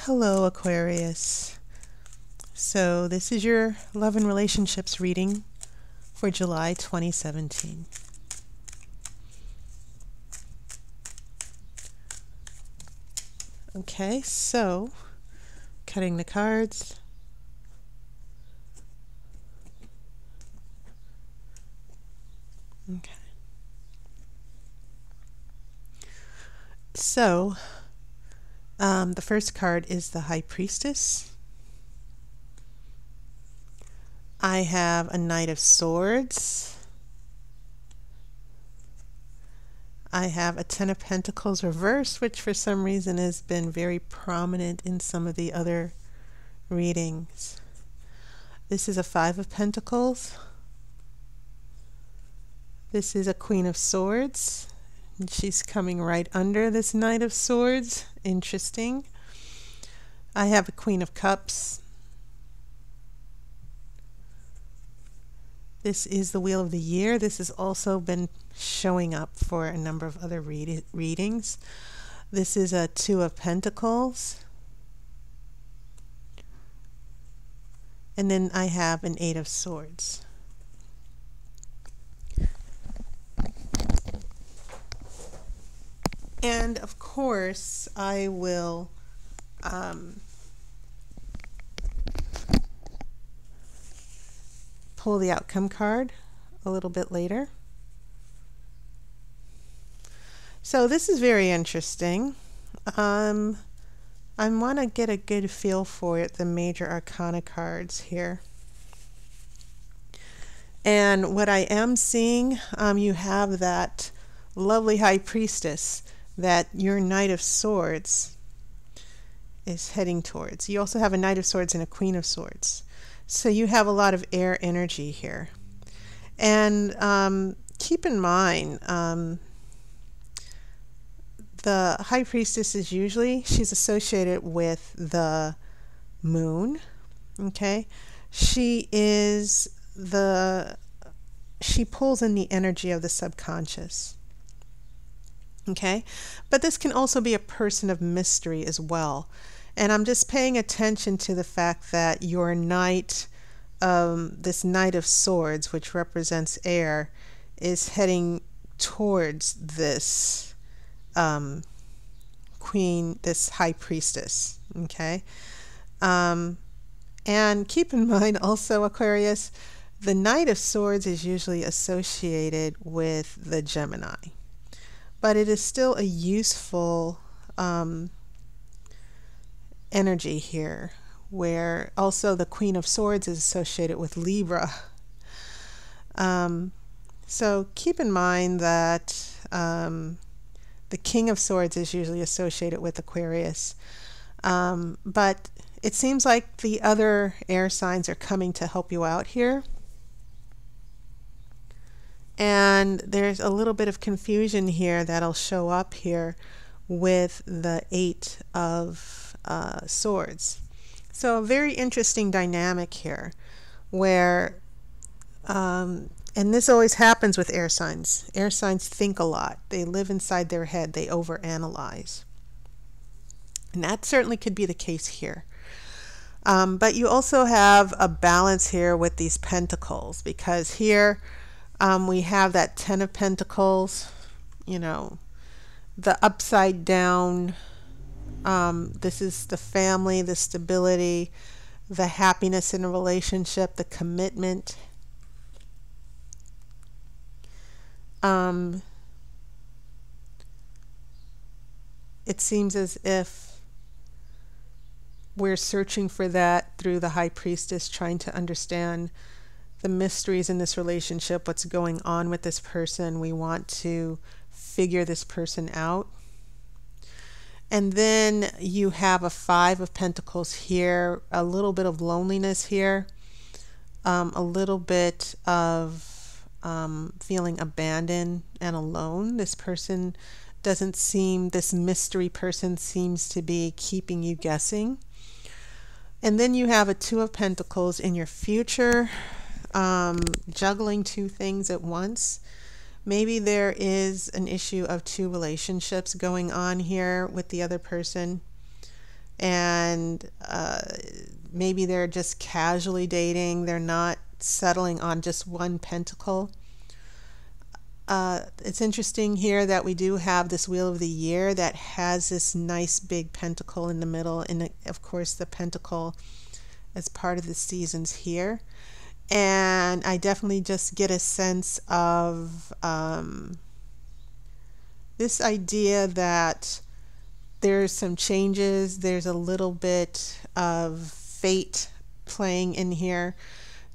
Hello, Aquarius. So this is your love and relationships reading for July 2017. Okay, so cutting the cards. Okay. So the first card is the High Priestess. I have a Knight of Swords. I have a Ten of Pentacles reversed, which for some reason has been very prominent in some of the other readings. This is a Five of Pentacles. This is a Queen of Swords. And she's coming right under this Knight of Swords. Interesting. I have a Queen of Cups. This is the Wheel of the Year. This has also been showing up for a number of other readings. This is a Two of Pentacles. And then I have an Eight of Swords. And of course, I will pull the outcome card a little bit later. So this is very interesting. I want to get a good feel for it, the major arcana cards here. And what I am seeing, you have that lovely High Priestess that your Knight of Swords is heading towards. You also have a Knight of Swords and a Queen of Swords. So you have a lot of air energy here. And keep in mind, the High Priestess is usually, she's associated with the moon, okay? She pulls in the energy of the subconscious. Okay, but this can also be a person of mystery as well. And I'm just paying attention to the fact that your knight, this Knight of Swords, which represents air, is heading towards this queen, this High Priestess. Okay, and keep in mind also, Aquarius, the Knight of Swords is usually associated with the Gemini. But it is still a useful energy here, where also the Queen of Swords is associated with Libra. So keep in mind that the King of Swords is usually associated with Aquarius. But it seems like the other air signs are coming to help you out here. And there's a little bit of confusion here that'll show up here with the Eight of Swords. So a very interesting dynamic here where, and this always happens with air signs. Air signs think a lot. They live inside their head. They overanalyze. And that certainly could be the case here. But you also have a balance here with these pentacles, because here, we have that Ten of Pentacles, you know, the upside down. This is the family, the stability, the happiness in a relationship, the commitment. It seems as if we're searching for that through the High Priestess, trying to understand the mysteries in this relationship, what's going on with this person. We want to figure this person out. And then you have a Five of Pentacles here, a little bit of loneliness here, a little bit of feeling abandoned and alone. This person doesn't seem, this mystery person seems to be keeping you guessing. And then you have a Two of Pentacles in your future. Juggling two things at once. Maybe there is an issue of two relationships going on here with the other person, and maybe they're just casually dating. They're not settling on just one pentacle. It's interesting here that we do have this Wheel of the Year that has this nice big pentacle in the middle, and of course the pentacle as part of the seasons here. And I definitely just get a sense of this idea that there's some changes, there's a little bit of fate playing in here,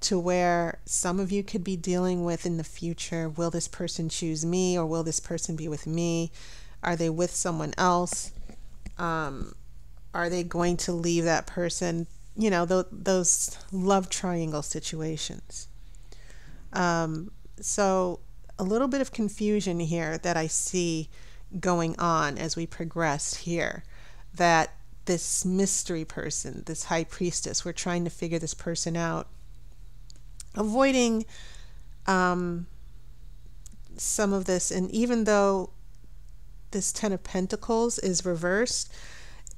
to where some of you could be dealing with in the future, will this person choose me, or will this person be with me? Are they with someone else? Are they going to leave that person? You know, those love triangle situations. So a little bit of confusion here that I see going on as we progress here, that this mystery person, this high priestess, we're trying to figure this person out, avoiding some of this. And even though this Ten of Pentacles is reversed,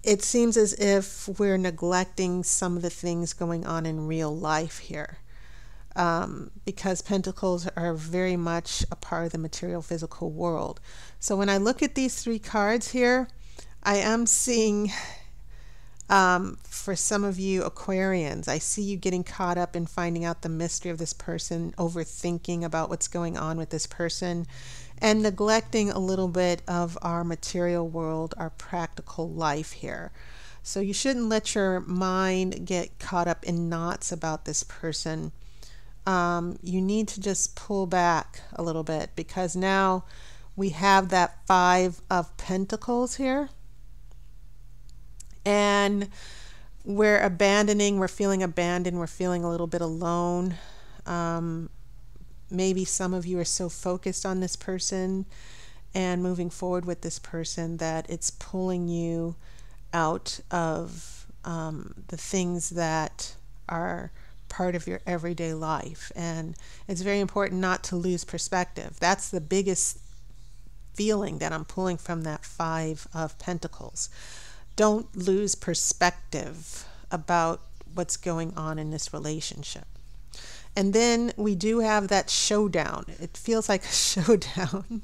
it seems as if we're neglecting some of the things going on in real life here, because Pentacles are very much a part of the material physical world. So when I look at these three cards here, I am seeing, for some of you Aquarians, I see you getting caught up in finding out the mystery of this person, overthinking about what's going on with this person, and neglecting a little bit of our material world, our practical life here. So you shouldn't let your mind get caught up in knots about this person. You need to just pull back a little bit, because now we have that Five of Pentacles here, and we're abandoning, we're feeling abandoned, we're feeling a little bit alone. Maybe some of you are so focused on this person and moving forward with this person that it's pulling you out of the things that are part of your everyday life. And it's very important not to lose perspective. That's the biggest feeling that I'm pulling from that Five of Pentacles. Don't lose perspective about what's going on in this relationship. And then we do have that showdown. It feels like a showdown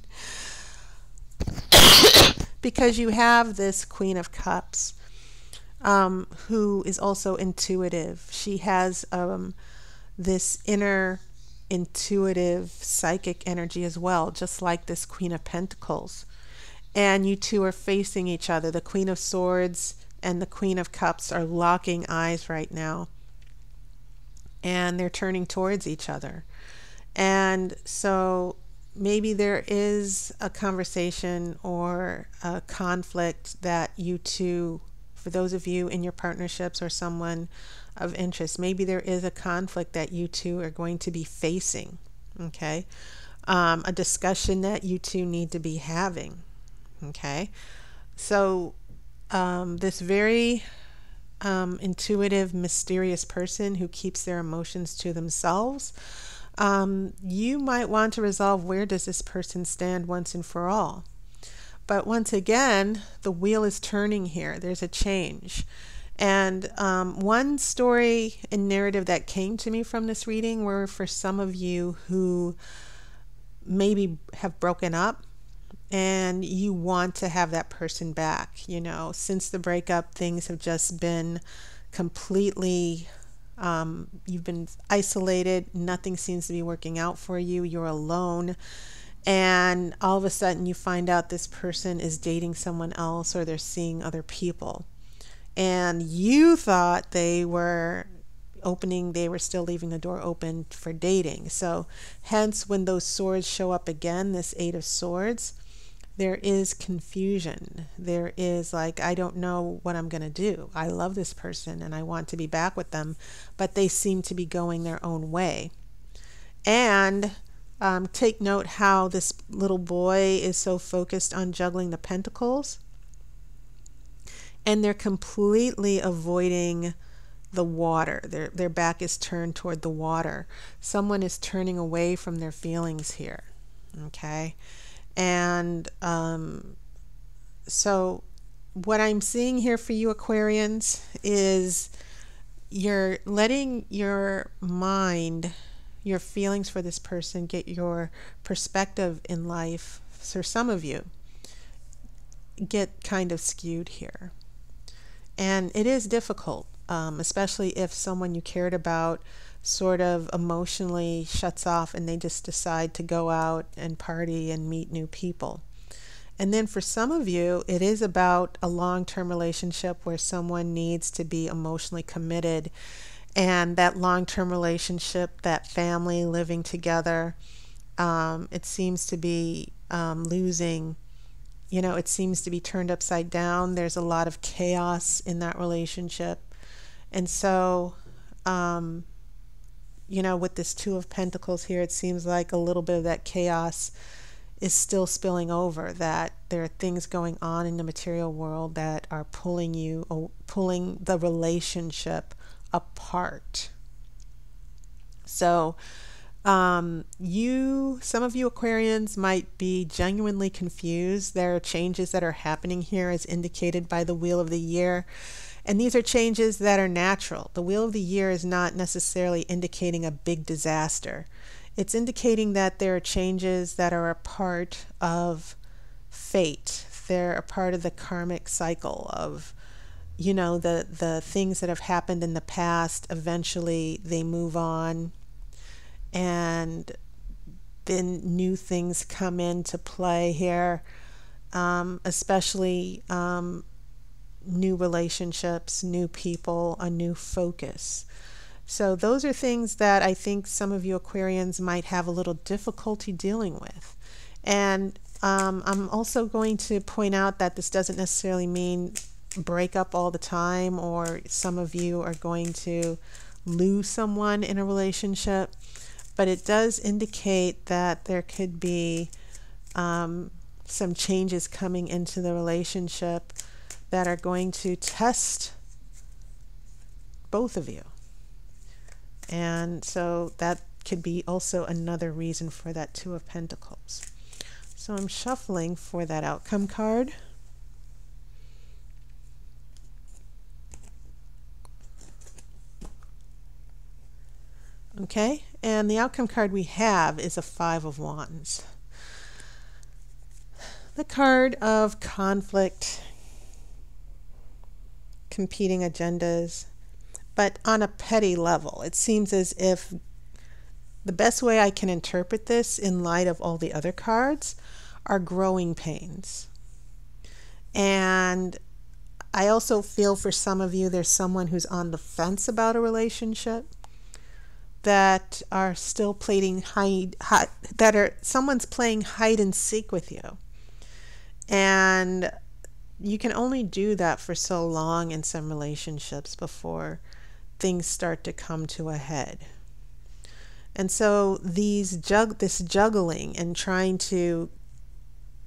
because you have this Queen of Cups, who is also intuitive. She has this inner intuitive psychic energy as well, just like this Queen of Pentacles. And you two are facing each other. The Queen of Swords and the Queen of Cups are locking eyes right now, and they're turning towards each other. And so maybe there is a conversation or a conflict that you two, for those of you in your partnerships or someone of interest, maybe there is a conflict that you two are going to be facing, okay? A discussion that you two need to be having, okay? So this very intuitive, mysterious person who keeps their emotions to themselves, you might want to resolve, where does this person stand once and for all? But once again, the wheel is turning here. There's a change. And one story and narrative that came to me from this reading were for some of you who maybe have broken up and you want to have that person back. You know, since the breakup, things have just been completely, you've been isolated. Nothing seems to be working out for you. You're alone. And all of a sudden you find out this person is dating someone else, or they're seeing other people. And you thought they were still leaving the door open for dating. So hence, when those swords show up again, this Eight of Swords, there is confusion. There is like, I don't know what I'm going to do. I love this person and I want to be back with them, but they seem to be going their own way. And take note how this little boy is so focused on juggling the pentacles, and they're completely avoiding the water. Their back is turned toward the water. Someone is turning away from their feelings here, okay? And so what I'm seeing here for you Aquarians is you're letting your mind, your feelings for this person, get your perspective in life, for some of you, get kind of skewed here. And it is difficult, especially if someone you cared about sort of emotionally shuts off and they just decide to go out and party and meet new people. And then for some of you, it is about a long-term relationship where someone needs to be emotionally committed. And that long-term relationship, that family living together, it seems to be losing, it seems to be turned upside down. There's a lot of chaos in that relationship. And so, with this Two of Pentacles here, it seems like a little bit of that chaos is still spilling over, that there are things going on in the material world that are pulling the relationship apart. So some of you Aquarians might be genuinely confused. There are changes that are happening here as indicated by the Wheel of the Year. And these are changes that are natural. The Wheel of the Year is not necessarily indicating a big disaster. It's indicating that there are changes that are a part of fate. They're a part of the karmic cycle of, the things that have happened in the past. Eventually they move on, and then new things come into play here, especially new relationships, new people, a new focus. So those are things that I think some of you Aquarians might have a little difficulty dealing with. And I'm also going to point out that this doesn't necessarily mean break up all the time, or some of you are going to lose someone in a relationship, but it does indicate that there could be some changes coming into the relationship that are going to test both of you. And so that could be also another reason for that Two of Pentacles. So I'm shuffling for that outcome card. Okay, and the outcome card we have is a Five of Wands. The card of conflict, competing agendas, but on a petty level. It seems as if the best way I can interpret this in light of all the other cards are growing pains. And I also feel for some of you, there's someone who's on the fence about a relationship, that are still playing someone's playing hide and seek with you. And you can only do that for so long in some relationships before things start to come to a head. And so this juggling and trying to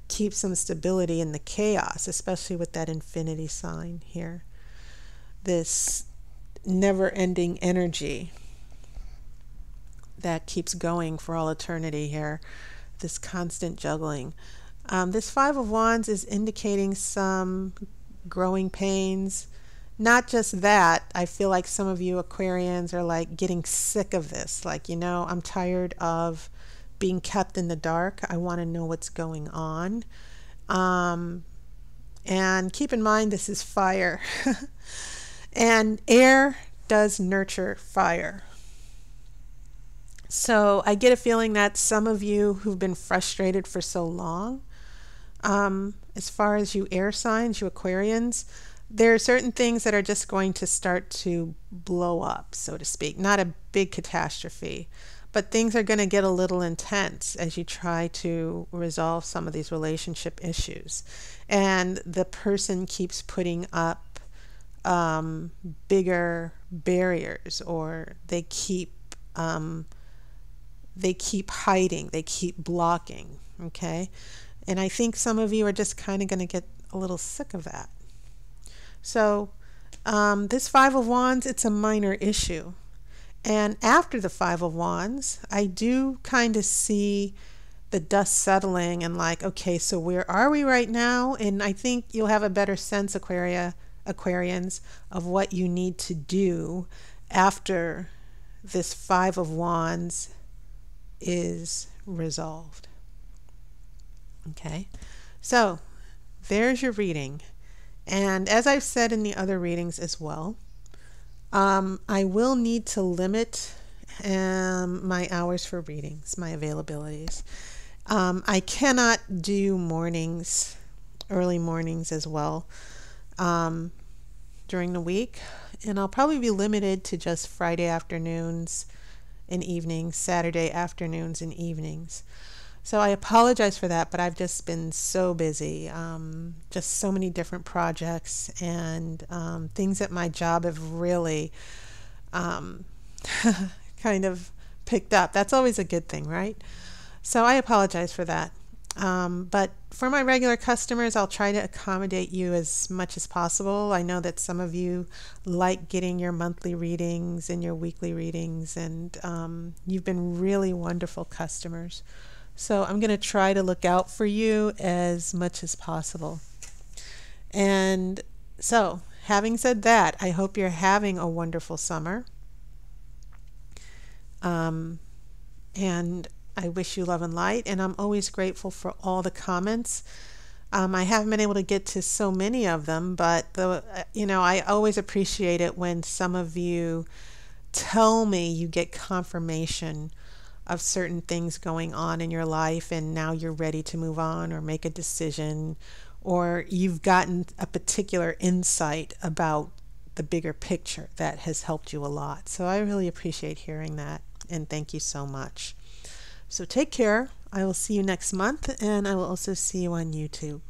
keep some stability in the chaos, especially with that infinity sign here, this never-ending energy that keeps going for all eternity here, this constant juggling. This Five of Wands is indicating some growing pains. Not just that, I feel like some of you Aquarians are like getting sick of this. Like, I'm tired of being kept in the dark. I want to know what's going on. And keep in mind, this is fire. And air does nurture fire. So I get a feeling that some of you who've been frustrated for so long, as far as you air signs, you Aquarians, there are certain things that are just going to start to blow up, so to speak. Not a big catastrophe, but things are going to get a little intense as you try to resolve some of these relationship issues. And the person keeps putting up bigger barriers, or they keep hiding, they keep blocking, okay? And I think some of you are just kind of going to get a little sick of that. So this Five of Wands, it's a minor issue. And after the Five of Wands, I do kind of see the dust settling and like, okay, so where are we right now? And I think you'll have a better sense, Aquarians, of what you need to do after this Five of Wands is resolved. Okay, so there's your reading. And as I've said in the other readings as well, I will need to limit my hours for readings, my availabilities. I cannot do mornings, early mornings as well, during the week. And I'll probably be limited to just Friday afternoons and evenings, Saturday afternoons and evenings. So I apologize for that, but I've just been so busy, just so many different projects and things at my job have really kind of picked up. That's always a good thing, right? So I apologize for that. But for my regular customers, I'll try to accommodate you as much as possible. I know that some of you like getting your monthly readings and your weekly readings, and you've been really wonderful customers. So I'm going to try to look out for you as much as possible. And so, having said that, I hope you're having a wonderful summer. And I wish you love and light, and I'm always grateful for all the comments. I haven't been able to get to so many of them, but I always appreciate it when some of you tell me you get confirmation of certain things going on in your life and now you're ready to move on or make a decision, or you've gotten a particular insight about the bigger picture that has helped you a lot. So I really appreciate hearing that, and thank you so much. So take care. I will see you next month, and I will also see you on YouTube.